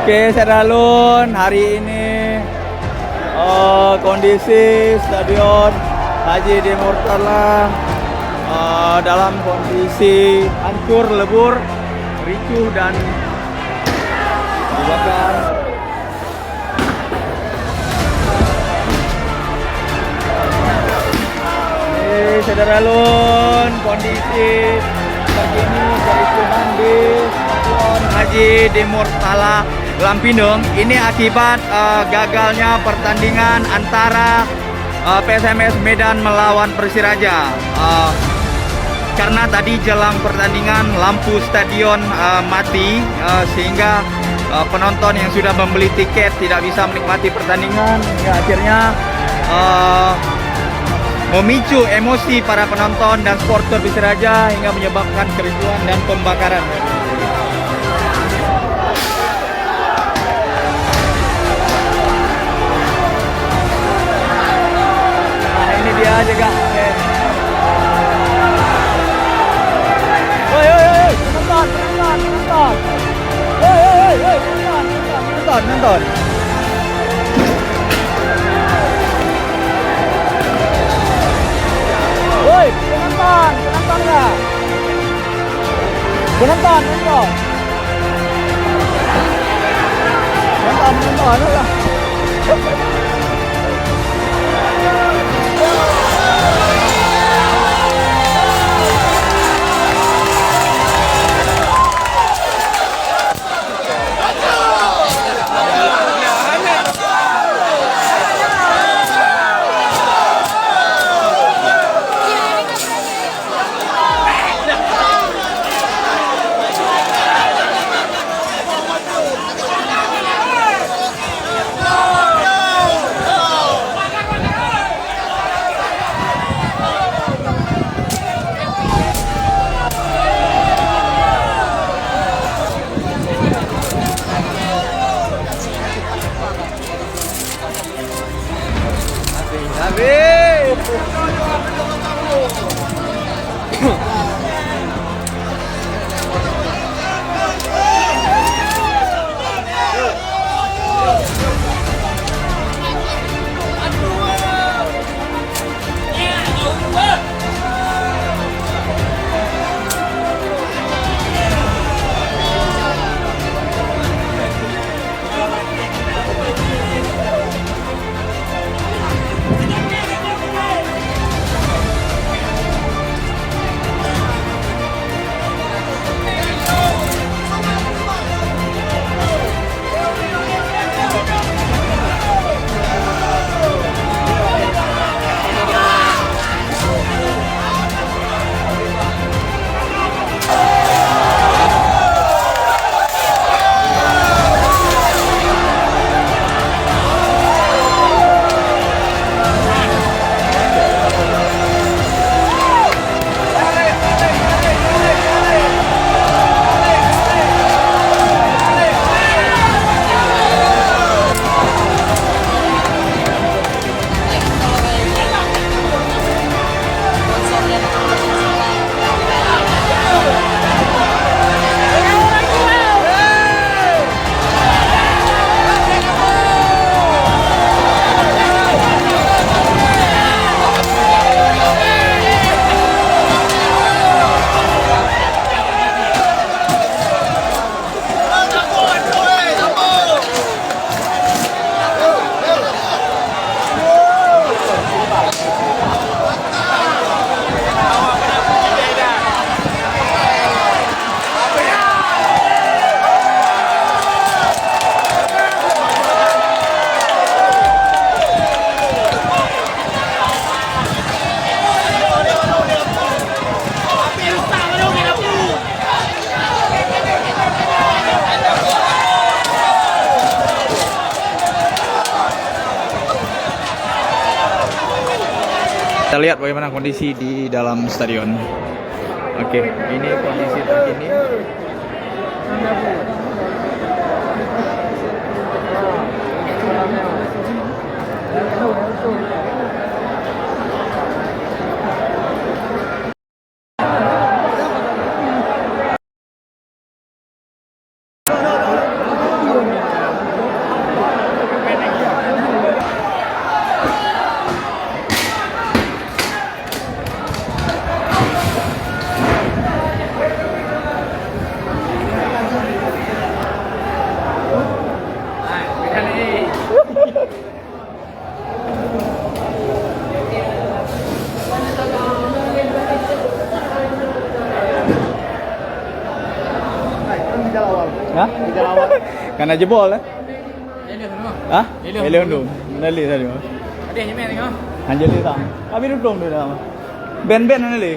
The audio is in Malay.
Oke, Seralun, hari ini kondisi Stadion Haji D. Murtala dalam kondisi hancur, lebur, ricuh dan dibakar. Ini Seralun, kondisi terkini kericuhan di Stadion Haji D. Murtala Lampindong. Ini akibat gagalnya pertandingan antara PSMS Medan melawan Persiraja. Karena tadi jelang pertandingan lampu stadion mati, sehingga penonton yang sudah membeli tiket tidak bisa menikmati pertandingan. Ya, akhirnya memicu emosi para penonton dan supporter Persiraja hingga menyebabkan kericuhan dan pembakaran. Dia juga. Oke. Woi, penonton. Woi, penonton. Woi, penonton enggak? Penonton. Lah. Kita lihat bagaimana kondisi di dalam stadion. Oke, ini kondisi terkini. Karena jebol eh. Elok semua. Hah? Elok. Elok tu. Nali tadi. Ada yang nyemek tengok. Anjali tak. Kami duduk tu dah. Ben-ben nali.